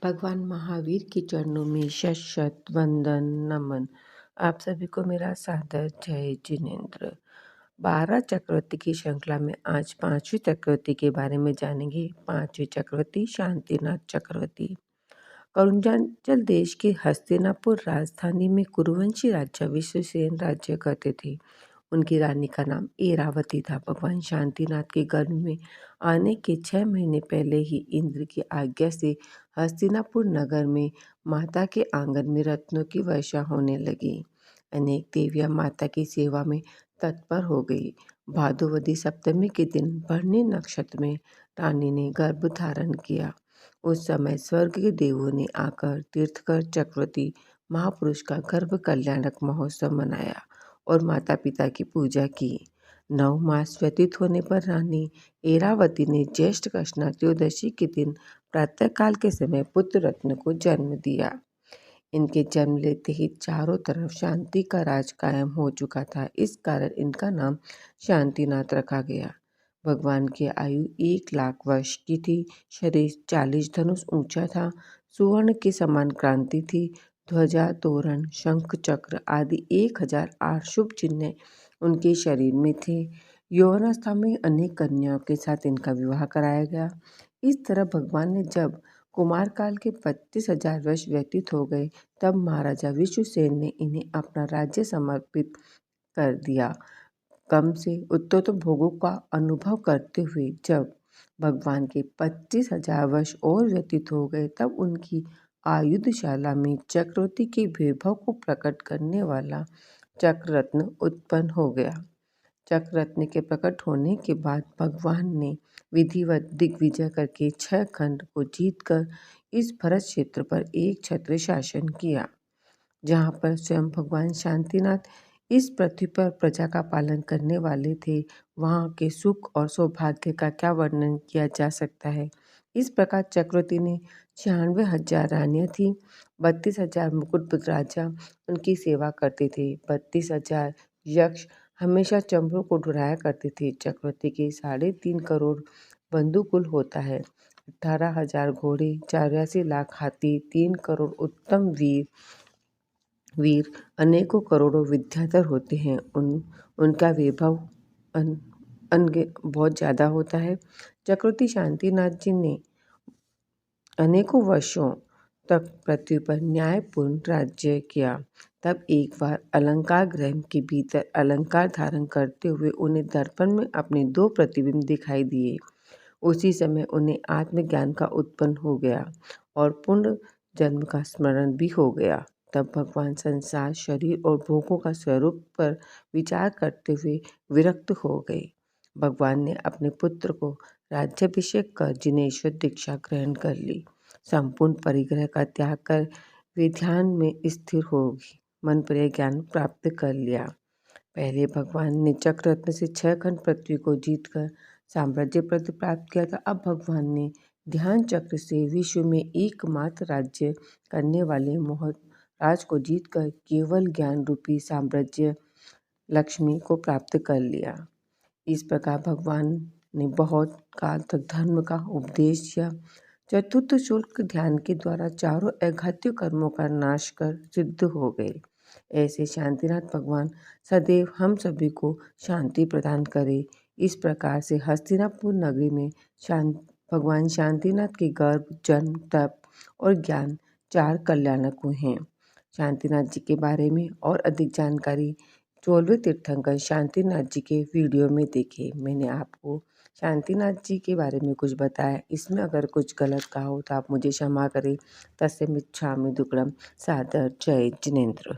भगवान महावीर के चरणों में शत शत वंदन नमन। आप सभी को मेरा सादर जय जिनेन्द्र। 12 चक्रवर्ती की श्रृंखला में आज 5वें चक्रवर्ती के बारे में जानेंगे। 5वें चक्रवर्ती शांतिनाथ चक्रवर्ती करुणांचल देश के हस्तिनापुर राजधानी में कुरुवंशी राजा विश्वसेन राज्य करते थे। उनकी रानी का नाम एरावती था। भगवान शांतिनाथ के गर्भ में आने के 6 महीने पहले ही इंद्र की आज्ञा से हस्तिनापुर नगर में माता के आंगन में रत्नों की वर्षा होने लगी। अनेक देवियां माता की सेवा में तत्पर हो गई। भादुवदी सप्तमी के दिन भरणी नक्षत्र में रानी ने गर्भ धारण किया। उस समय स्वर्ग के देवों ने आकर तीर्थकर चक्रवर्ती महापुरुष का गर्भ कल्याणक महोत्सव मनाया और माता पिता की पूजा की। 9 मास व्यतीत होने पर रानी एरावती ने ज्येष्ठ कृष्णा त्रयोदशी के दिन प्रातःकाल के समय पुत्र रत्न को जन्म दिया। इनके जन्म लेते ही चारों तरफ शांति का राज कायम हो चुका था। इस कारण इनका नाम शांतिनाथ रखा गया। भगवान की आयु 1 लाख वर्ष की थी। शरीर 40 धनुष ऊंचा था। सुवर्ण के समान क्रांति थी। ध्वजा, तोरण, शंख, चक्र आदि 1008 शुभ चिन्ह उनके शरीर में थे। यौवनावस्था में अनेक कन्याओं के साथ इनका विवाह कराया गया। इस तरह भगवान ने जब कुमार काल के 25,000 वर्ष व्यतीत हो गए तब महाराजा विश्वसेन ने इन्हें अपना राज्य समर्पित कर दिया। कम से उत्तरोत्तर भोगों का अनुभव करते हुए जब भगवान के 25,000 वर्ष और व्यतीत हो गए तब उनकी आयुधशाला में चक्रवर्ती के वैभव को प्रकट करने वाला चक्ररत्न उत्पन्न हो गया। चक्ररत्न के प्रकट होने के बाद भगवान ने विधिवत दिग्विजय करके 6 खंड को जीतकर इस भरत क्षेत्र पर एक छत्र शासन किया। जहाँ पर स्वयं भगवान शांतिनाथ इस पृथ्वी पर प्रजा का पालन करने वाले थे, वहाँ के सुख और सौभाग्य का क्या वर्णन किया जा सकता है। इस प्रकार चक्रवर्ती ने 96,000 रानियाँ थीं। 32,000 मुकुटबुद्ध राजा उनकी सेवा करते थे। 32,000 यक्ष हमेशा चंद्रों को डुराया करते थे। चक्रवर्ती के 3.5 करोड़ बंधुकुल होता है। 18,000 घोड़े, 84 लाख हाथी, 3 करोड़ उत्तम वीर अनेकों करोड़ों विद्याधर होते हैं। उनका वैभव बहुत ज़्यादा होता है। चक्रवर्ती शांतिनाथ जी ने अनेकों वर्षों तक पृथ्वी पर न्यायपूर्ण राज्य किया। तब एक बार अलंकार गृह के भीतर अलंकार धारण करते हुए उन्हें दर्पण में अपने 2 प्रतिबिंब दिखाई दिए। उसी समय उन्हें आत्मज्ञान का उत्पन्न हो गया और पुण्य जन्म का स्मरण भी हो गया। तब भगवान संसार, शरीर और भोगों का स्वरूप पर विचार करते हुए विरक्त हो गए। भगवान ने अपने पुत्र को राज्याभिषेक कर जिनेश्वर दीक्षा ग्रहण कर ली। संपूर्ण परिग्रह का त्याग कर वे ध्यान में स्थिर हो मन प्रिय ज्ञान प्राप्त कर लिया। पहले भगवान ने चक्ररत्न से 6 खंड पृथ्वी को जीतकर साम्राज्य पद प्राप्त किया था। अब भगवान ने ध्यान चक्र से विश्व में एकमात्र राज्य करने वाले मोहराज को जीतकर केवल ज्ञान रूपी साम्राज्य लक्ष्मी को प्राप्त कर लिया। इस प्रकार भगवान ने बहुत काल तक धर्म का उपदेश किया। चतुर्थ शुल्क ध्यान के द्वारा चारों अघात्य कर्मों का नाश कर सिद्ध हो गए। ऐसे शांतिनाथ भगवान सदैव हम सभी को शांति प्रदान करे। इस प्रकार से हस्तिनापुर नगरी में भगवान शांतिनाथ के गर्भ, जन्म, तप और ज्ञान 4 कल्याणक हुए हैं। शांतिनाथ जी के बारे में और अधिक जानकारी 16वें तीर्थंकर शांतिनाथ जी के वीडियो में देखें। मैंने आपको शांतिनाथ जी के बारे में कुछ बताया। इसमें अगर कुछ गलत कहा हो तो आप मुझे क्षमा करें। तस्य मिच्छामि दुक्कडम। सादर जय जिनेन्द्र।